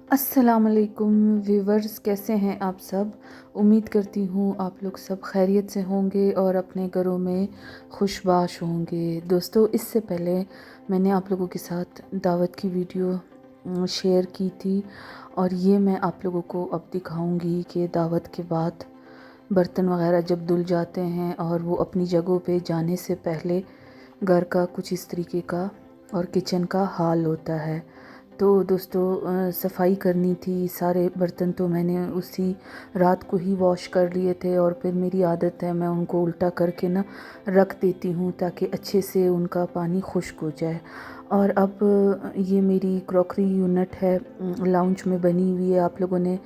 अस्सलामुअलैकुम व्यूवर्स, कैसे हैं आप सब। उम्मीद करती हूँ आप लोग सब खैरियत से होंगे और अपने घरों में खुशबाश होंगे। दोस्तों, इससे पहले मैंने आप लोगों के साथ दावत की वीडियो शेयर की थी और ये मैं आप लोगों को अब दिखाऊंगी कि दावत के बाद बर्तन वग़ैरह जब धुल जाते हैं और वो अपनी जगहों पे जाने से पहले घर का कुछ इस तरीके का और किचन का हाल होता है। तो दोस्तों, सफाई करनी थी। सारे बर्तन तो मैंने उसी रात को ही वॉश कर लिए थे और फिर मेरी आदत है, मैं उनको उल्टा करके ना रख देती हूँ ताकि अच्छे से उनका पानी खुश्क हो जाए। और अब ये मेरी क्रॉकरी यूनिट है, लाउंज में बनी हुई है। आप लोगों ने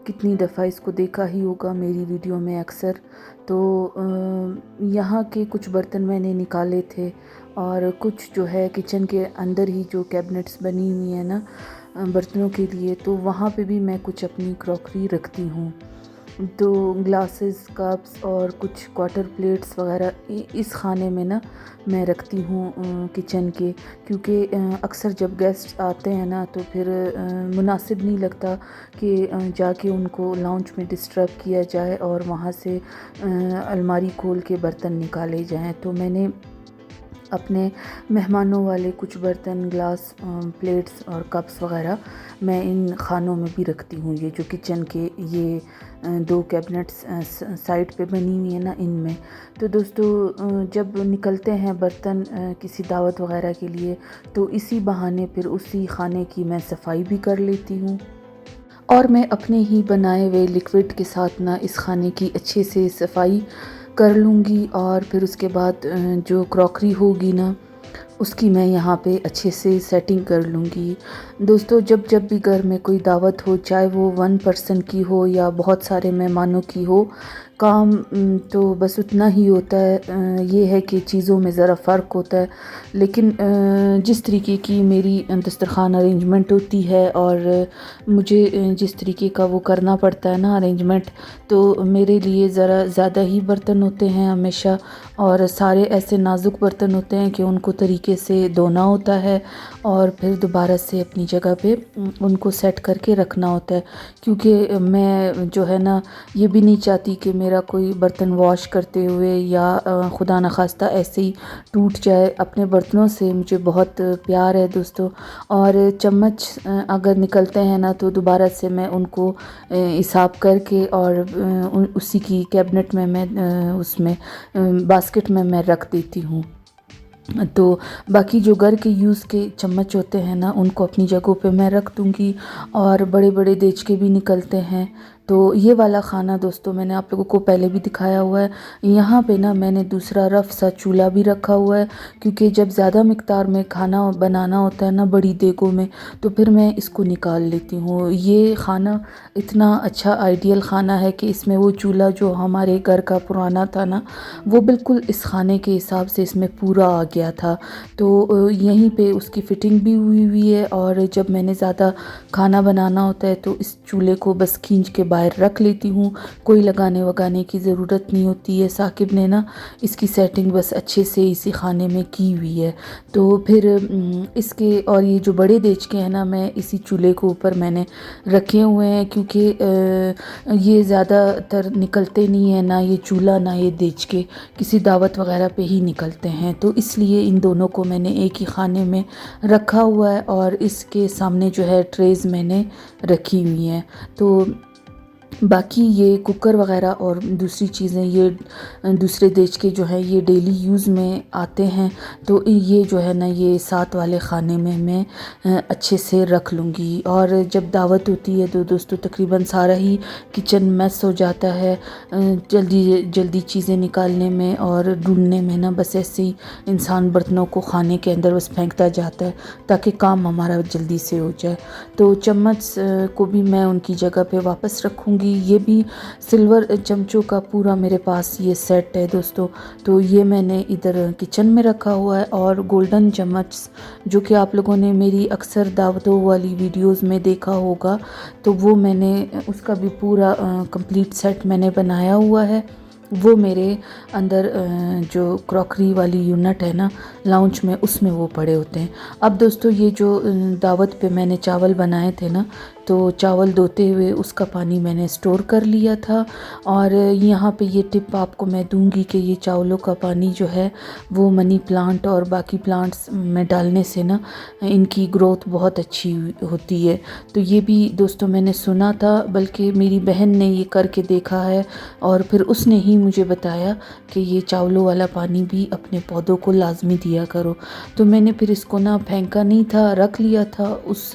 कितनी दफ़ा इसको देखा ही होगा मेरी वीडियो में अक्सर। तो यहाँ के कुछ बर्तन मैंने निकाले थे और कुछ जो है किचन के अंदर ही जो कैबिनेट्स बनी हुई है ना बर्तनों के लिए, तो वहाँ पे भी मैं कुछ अपनी क्रॉकरी रखती हूँ। तो ग्लासेस, कप्स और कुछ क्वार्टर प्लेट्स वगैरह इस खाने में ना मैं रखती हूँ किचन के, क्योंकि अक्सर जब गेस्ट आते हैं ना तो फिर मुनासिब नहीं लगता कि जाके उनको लाउंज में डिस्टर्ब किया जाए और वहाँ से अलमारी खोल के बर्तन निकाले जाएं। तो मैंने अपने मेहमानों वाले कुछ बर्तन, ग्लास, प्लेट्स और कप्स वगैरह मैं इन खानों में भी रखती हूँ। ये जो किचन के ये दो कैबिनेट्स साइड पे बनी हुई है ना, इनमें। तो दोस्तों, जब निकलते हैं बर्तन किसी दावत वगैरह के लिए तो इसी बहाने फिर उसी खाने की मैं सफाई भी कर लेती हूँ और मैं अपने ही बनाए हुए लिक्विड के साथ ना इस खाने की अच्छे से सफाई कर लूँगी और फिर उसके बाद जो क्रॉकरी होगी ना उसकी मैं यहाँ पे अच्छे से सेटिंग कर लूँगी। दोस्तों, जब जब भी घर में कोई दावत हो, चाहे वो 1 पर्सन की हो या बहुत सारे मेहमानों की हो, काम तो बस उतना ही होता है। ये है कि चीज़ों में ज़रा फ़र्क होता है, लेकिन जिस तरीके की मेरी दस्तरखान अरेंजमेंट होती है और मुझे जिस तरीके का वो करना पड़ता है ना अरेंजमेंट, तो मेरे लिए ज़रा ज़्यादा ही बर्तन होते हैं हमेशा और सारे ऐसे नाजुक बर्तन होते हैं कि उनको तरीके से धोना होता है और फिर दोबारा से अपनी जगह पे उनको सेट करके रखना होता है। क्योंकि मैं जो है ना ये भी नहीं चाहती कि मेरा कोई बर्तन वॉश करते हुए या खुदा न खास्ता ऐसे ही टूट जाए। अपने बर्तनों से मुझे बहुत प्यार है दोस्तों, और चम्मच अगर निकलते हैं ना तो दोबारा से मैं उनको हिसाब करके और उसी की कैबिनेट में मैं उसमें बास्केट में मैं रख देती हूँ। तो बाकी जो घर के यूज़ के चम्मच होते हैं ना उनको अपनी जगहों पे मैं रख दूँगी और बड़े बड़े देचके भी निकलते हैं। तो ये वाला खाना दोस्तों मैंने आप लोगों को पहले भी दिखाया हुआ है। यहाँ पे ना मैंने दूसरा रफ़ सा चूल्हा भी रखा हुआ है, क्योंकि जब ज़्यादा मिक़दार में खाना बनाना होता है ना बड़ी देगों में, तो फिर मैं इसको निकाल लेती हूँ। ये खाना इतना अच्छा आइडियल खाना है कि इसमें वो चूल्हा जो हमारे घर का पुराना था ना, वो बिल्कुल इस खाने के हिसाब से इसमें पूरा आ गया था। तो यहीं पे उसकी फ़िटिंग भी हुई हुई है और जब मैंने ज़्यादा खाना बनाना होता है तो इस चूल्हे को बस खींच के बाहर रख लेती हूँ। कोई लगाने वगाने की ज़रूरत नहीं होती है। साकिब ने ना इसकी सेटिंग बस अच्छे से इसी खाने में की हुई है। तो फिर इसके और ये जो बड़े देचके हैं ना, मैं इसी चूल्हे के ऊपर मैंने रखे हुए हैं, क्योंकि ये ज़्यादातर निकलते नहीं है, ना ये चूल्हा ना ये देचके किसी दावत वगैरह पे ही निकलते हैं। तो इसलिए इन दोनों को मैंने एक ही खाने में रखा हुआ है और इसके सामने जो है ट्रेज़ मैंने रखी हुई हैं। तो बाकी ये कुकर वगैरह और दूसरी चीज़ें, ये दूसरे देश के जो है ये डेली यूज़ में आते हैं। तो ये जो है ना ये साथ वाले ख़ाने में मैं अच्छे से रख लूँगी। और जब दावत होती है तो दोस्तों तकरीबन सारा ही किचन मैस हो जाता है, जल्दी जल्दी चीज़ें निकालने में और ढूंढने में ना, बस ऐसे ही इंसान बर्तनों को खाने के अंदर बस फेंकता जाता है ताकि काम हमारा जल्दी से हो जाए। तो चम्मच को भी मैं उनकी जगह पे वापस रखूँगी। ये भी सिल्वर चमचों का पूरा मेरे पास ये सेट है दोस्तों। तो ये मैंने इधर किचन में रखा हुआ है। और गोल्डन चम्मच जो कि आप लोगों ने मेरी अक्सर दावतों वाली वीडियोस में देखा होगा, तो वो मैंने उसका भी पूरा कंप्लीट सेट मैंने बनाया हुआ है। वो मेरे अंदर जो क्रॉकरी वाली यूनिट है ना लाउंज में, उसमें वो पड़े होते हैं। अब दोस्तों ये जो दावत पे मैंने चावल बनाए थे ना, तो चावल धोते हुए उसका पानी मैंने स्टोर कर लिया था। और यहाँ पे ये टिप आपको मैं दूंगी कि ये चावलों का पानी जो है वो मनी प्लांट और बाकी प्लांट्स में डालने से ना इनकी ग्रोथ बहुत अच्छी होती है। तो ये भी दोस्तों मैंने सुना था, बल्कि मेरी बहन ने ये करके देखा है और फिर उसने ही मुझे बताया कि ये चावलों वाला पानी भी अपने पौधों को लाजमी दिया करो। तो मैंने फिर इसको ना फेंका नहीं था, रख लिया था। उस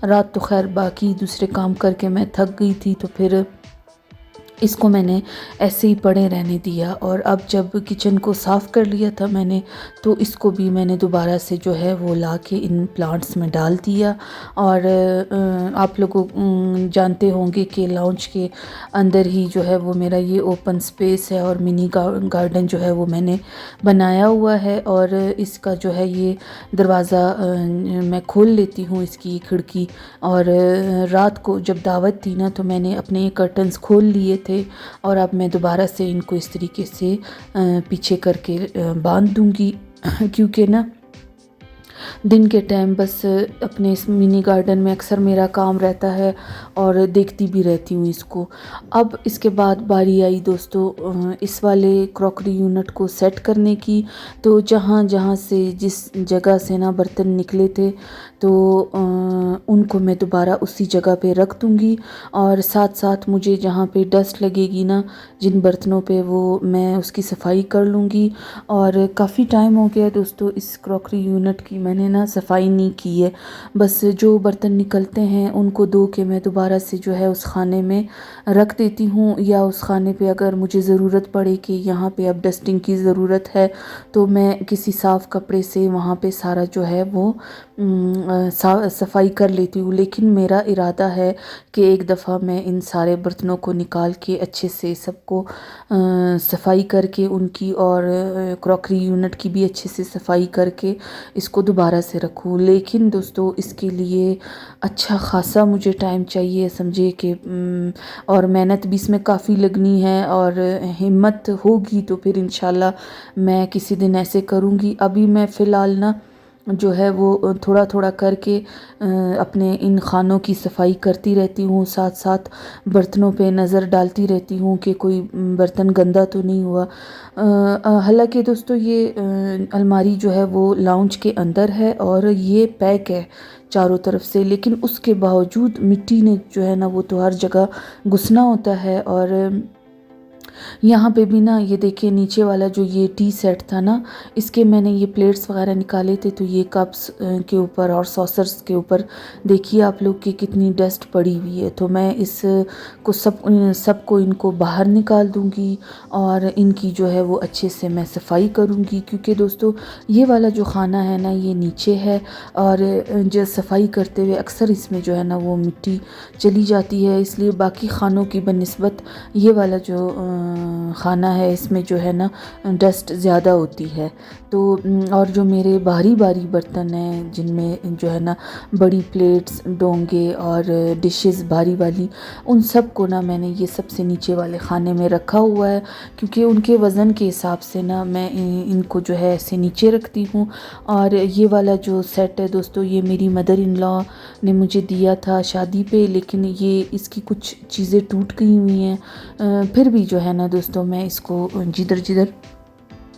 रात तो खैर बाकी दूसरे काम करके मैं थक गई थी, तो फिर इसको मैंने ऐसे ही पड़े रहने दिया। और अब जब किचन को साफ़ कर लिया था मैंने, तो इसको भी मैंने दोबारा से जो है वो ला के इन प्लांट्स में डाल दिया। और आप लोग जानते होंगे कि लाउंज के अंदर ही जो है वो मेरा ये ओपन स्पेस है और मिनी गार्डन जो है वो मैंने बनाया हुआ है। और इसका जो है ये दरवाज़ा मैं खोल लेती हूँ, इसकी खिड़की। और रात को जब दावत थी ना, तो मैंने अपने कर्टन्स खोल लिए थे और अब मैं दोबारा से इनको इस तरीके से पीछे करके बांध दूंगी क्योंकि ना दिन के टाइम बस अपने इस मिनी गार्डन में अक्सर मेरा काम रहता है और देखती भी रहती हूँ इसको। अब इसके बाद बारी आई दोस्तों इस वाले क्रॉकरी यूनिट को सेट करने की। तो जहाँ जहाँ से जिस जगह से ना बर्तन निकले थे, तो उनको मैं दोबारा उसी जगह पे रख दूँगी। और साथ साथ मुझे जहाँ पे डस्ट लगेगी ना जिन बर्तनों पे, वो मैं उसकी सफाई कर लूँगी। और काफ़ी टाइम हो गया दोस्तों इस क्रॉकरी यूनिट की मैंने ना सफाई नहीं की है। बस जो बर्तन निकलते हैं उनको धो के मैं दोबारा से जो है उस खाने में रख देती हूँ, या उस खाने पे अगर मुझे ज़रूरत पड़े कि यहाँ पे अब डस्टिंग की ज़रूरत है, तो मैं किसी साफ़ कपड़े से वहाँ पे सारा जो है वो सफाई कर लेती हूँ। लेकिन मेरा इरादा है कि एक दफ़ा मैं इन सारे बर्तनों को निकाल के अच्छे से सबको सफाई करके उनकी, और क्रॉकरी यूनिट की भी अच्छे से सफाई करके इसको दोबारा से रखूँ। लेकिन दोस्तों इसके लिए अच्छा ख़ासा मुझे टाइम चाहिए, समझिए कि और मेहनत भी इसमें काफ़ी लगनी है, और हिम्मत होगी तो फिर इंशाल्लाह मैं किसी दिन ऐसे करूँगी। अभी मैं फ़िलहाल ना जो है वो थोड़ा थोड़ा करके अपने इन खानों की सफाई करती रहती हूँ, साथ साथ बर्तनों पे नज़र डालती रहती हूँ कि कोई बर्तन गंदा तो नहीं हुआ। हालांकि दोस्तों ये अलमारी जो है वो लाउंज के अंदर है और ये पैक है चारों तरफ से, लेकिन उसके बावजूद मिट्टी ने जो है ना वो तो हर जगह घुसना होता है। और यहाँ पे भी ना ये देखिए नीचे वाला जो ये टी सेट था ना, इसके मैंने ये प्लेट्स वगैरह निकाले थे, तो ये कप्स के ऊपर और सॉसर्स के ऊपर देखिए आप लोग की कितनी डस्ट पड़ी हुई है। तो मैं इस को सबको इनको बाहर निकाल दूँगी और इनकी जो है वो अच्छे से मैं सफाई करूँगी, क्योंकि दोस्तों ये वाला जो खाना है ना ये नीचे है, और जो सफाई करते हुए अक्सर इसमें जो है ना वो मिट्टी चली जाती है, इसलिए बाकी खानों की बनिस्बत ये वाला जो खाना है इसमें जो है ना डस्ट ज़्यादा होती है। तो और जो मेरे भारी भारी बर्तन हैं जिनमें जो है ना बड़ी प्लेट्स, डोंगे और डिशेस भारी वाली, उन सब को ना मैंने ये सबसे नीचे वाले खाने में रखा हुआ है, क्योंकि उनके वज़न के हिसाब से ना मैं इनको जो है ऐसे नीचे रखती हूँ। और ये वाला जो सेट है दोस्तों, ये मेरी मदर इन लॉ ने मुझे दिया था शादी पे, लेकिन ये इसकी कुछ चीज़ें टूट गई हुई हैं। फिर भी जो है ना दोस्तों मैं इसको जिधर जिधर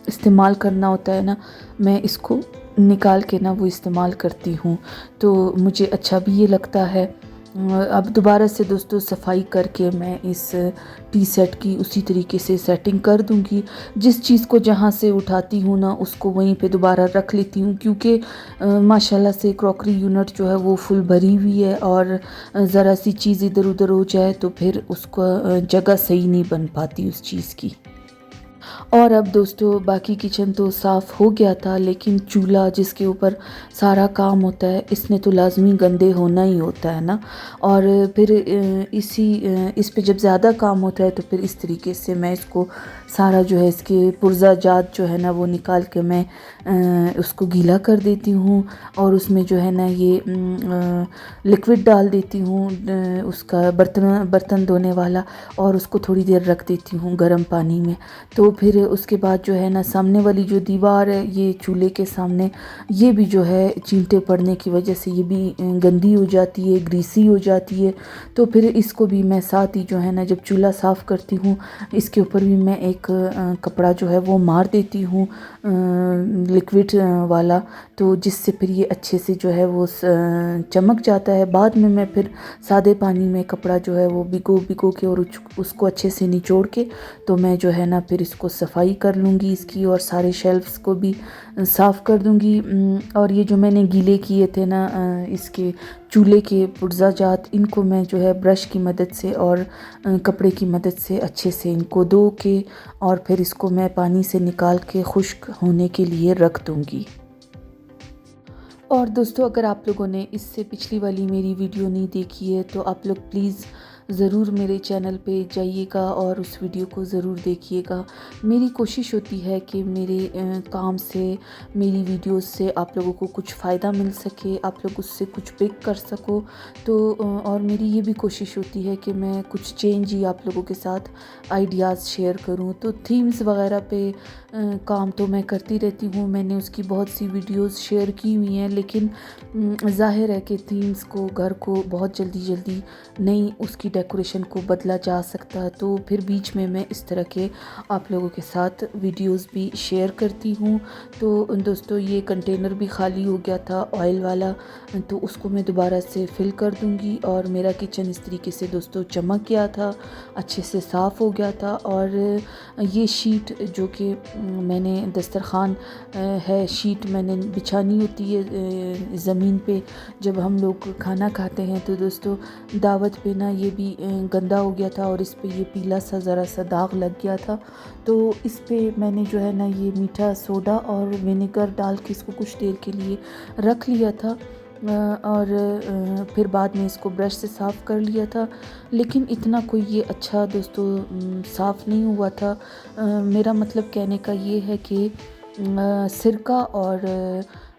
इस्तेमाल करना होता है ना, मैं इसको निकाल के ना वो इस्तेमाल करती हूँ, तो मुझे अच्छा भी ये लगता है। अब दोबारा से दोस्तों सफाई करके मैं इस टी सेट की उसी तरीके से सेटिंग कर दूंगी। जिस चीज़ को जहाँ से उठाती हूँ ना उसको वहीं पे दोबारा रख लेती हूँ, क्योंकि माशाल्लाह से क्रॉकरी यूनिट जो है वो फुल भरी हुई है, और ज़रा सी चीज़ इधर उधर हो जाए तो फिर उसको जगह सही नहीं बन पाती उस चीज़ की। और अब दोस्तों बाकी किचन तो साफ़ हो गया था, लेकिन चूल्हा जिसके ऊपर सारा काम होता है इसने तो लाजमी गंदे होना ही होता है ना। और फिर इस पे जब ज़्यादा काम होता है तो फिर इस तरीके से मैं इसको सारा जो है इसके पुर्जा जात जो है ना वो निकाल के मैं उसको गीला कर देती हूँ। और उसमें जो है ना ये लिक्विड डाल देती हूँ उसका बर्तन धोने वाला, और उसको थोड़ी देर रख देती हूँ गर्म पानी में। तो फिर उसके बाद जो है ना सामने वाली जो दीवार है ये चूल्हे के सामने, ये भी जो है चींटे पड़ने की वजह से ये भी गंदी हो जाती है, ग्रीसी हो जाती है। तो फिर इसको भी मैं साथ ही जो है ना जब चूल्हा साफ़ करती हूँ इसके ऊपर भी मैं एक कपड़ा जो है वो मार देती हूँ लिक्विड वाला, तो जिससे फिर ये अच्छे से जो है वो चमक जाता है। बाद में मैं फिर सादे पानी में कपड़ा जो है वो भिगो के और उसको अच्छे से निचोड़ के तो मैं जो है ना फिर इसको सफाई कर लूँगी इसकी, और सारे शेल्फ्स को भी साफ़ कर दूँगी। और ये जो मैंने गीले किए थे ना इसके चूल्हे के पुर्जा जात, इनको मैं जो है ब्रश की मदद से और कपड़े की मदद से अच्छे से इनको धो के और फिर इसको मैं पानी से निकाल के खुश्क होने के लिए रख दूँगी। और दोस्तों अगर आप लोगों ने इससे पिछली वाली मेरी वीडियो नहीं देखी है तो आप लोग प्लीज़ ज़रूर मेरे चैनल पे जाइएगा और उस वीडियो को ज़रूर देखिएगा। मेरी कोशिश होती है कि मेरे काम से, मेरी वीडियोस से आप लोगों को कुछ फ़ायदा मिल सके, आप लोग उससे कुछ पिक कर सको। तो और मेरी ये भी कोशिश होती है कि मैं कुछ चेंज ही आप लोगों के साथ आइडियाज़ शेयर करूँ। तो थीम्स वगैरह पे काम तो मैं करती रहती हूँ, मैंने उसकी बहुत सी वीडियोस शेयर की हुई हैं, लेकिन ज़ाहिर है कि थीम्स को, घर को बहुत जल्दी नहीं उसकी डेकोरेशन को बदला जा सकता है। तो फिर बीच में मैं इस तरह के आप लोगों के साथ वीडियोस भी शेयर करती हूँ। तो दोस्तों ये कंटेनर भी खाली हो गया था ऑयल वाला, तो उसको मैं दोबारा से फिल कर दूँगी। और मेरा किचन इस तरीके से दोस्तों चमक गया था, अच्छे से साफ़ हो गया था। और ये शीट जो कि मैंने दस्तरखान है शीट मैंने बिछानी होती है ज़मीन पे जब हम लोग खाना खाते हैं, तो दोस्तों दावत पे ना ये भी गंदा हो गया था और इस पे ये पीला सा ज़रा सा दाग लग गया था। तो इस पे मैंने जो है ना ये मीठा सोडा और विनेगर डाल के इसको कुछ देर के लिए रख लिया था। और फिर बाद में इसको ब्रश से साफ़ कर लिया था, लेकिन इतना कोई ये अच्छा दोस्तों साफ़ नहीं हुआ था। मेरा मतलब कहने का ये है कि सिरका और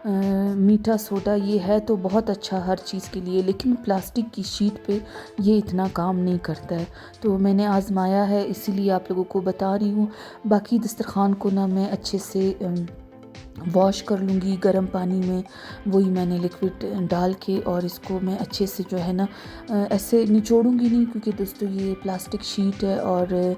मीठा सोडा ये है तो बहुत अच्छा हर चीज़ के लिए, लेकिन प्लास्टिक की शीट पे ये इतना काम नहीं करता है। तो मैंने आज़माया है, इसीलिए आप लोगों को बता रही हूँ। बाकी दस्तरखान को ना मैं अच्छे से वॉश कर लूँगी गर्म पानी में, वही मैंने लिक्विड डाल के, और इसको मैं अच्छे से जो है ना ऐसे निचोड़ूंगी नहीं, क्योंकि दोस्तों ये प्लास्टिक शीट है और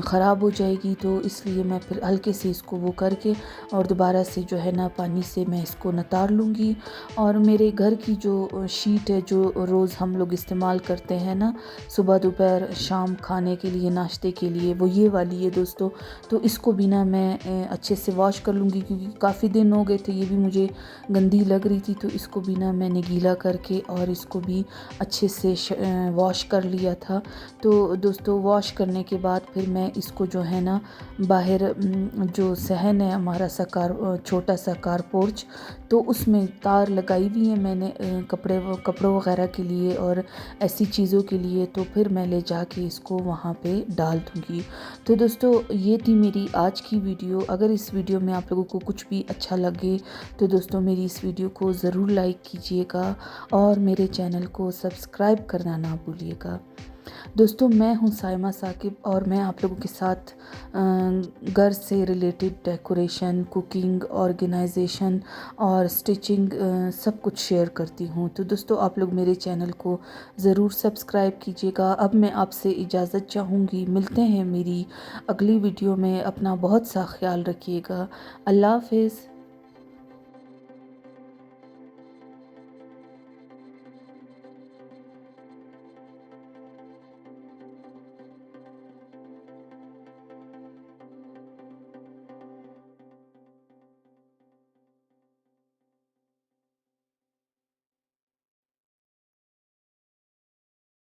ख़राब हो जाएगी। तो इसलिए मैं फिर हल्के से इसको वो करके और दोबारा से जो है ना पानी से मैं इसको नतार लूँगी। और मेरे घर की जो शीट है जो रोज़ हम लोग इस्तेमाल करते हैं ना, सुबह दोपहर शाम खाने के लिए, नाश्ते के लिए, वो ये वाली है दोस्तों। तो इसको भी ना मैं अच्छे से वॉश कर लूँगी, क्योंकि काफ़ी दिन हो गए थे, ये भी मुझे गंदी लग रही थी। तो इसको भी ना मैंने गीला करके और इसको भी अच्छे से वॉश कर लिया था। तो दोस्तों वॉश करने के बाद फिर मैं इसको जो है ना बाहर जो सहन है हमारा सा छोटा सा कारपोर्च, तो उसमें तार लगाई हुई है मैंने कपड़ों वगैरह के लिए और ऐसी चीज़ों के लिए। तो फिर मैं ले जाके इसको वहाँ पे डाल दूँगी। तो दोस्तों ये थी मेरी आज की वीडियो। अगर इस वीडियो में आप लोगों को कुछ भी अच्छा लगे तो दोस्तों मेरी इस वीडियो को ज़रूर लाइक कीजिएगा और मेरे चैनल को सब्सक्राइब करना ना भूलिएगा। दोस्तों मैं हूं साइमा साकिब और मैं आप लोगों के साथ घर से रिलेटेड डेकोरेशन, कुकिंग, ऑर्गेनाइजेशन और स्टिचिंग सब कुछ शेयर करती हूं। तो दोस्तों आप लोग मेरे चैनल को ज़रूर सब्सक्राइब कीजिएगा। अब मैं आपसे इजाज़त चाहूँगी, मिलते हैं मेरी अगली वीडियो में। अपना बहुत सा ख्याल रखिएगा। अल्लाह हाफ़िज़।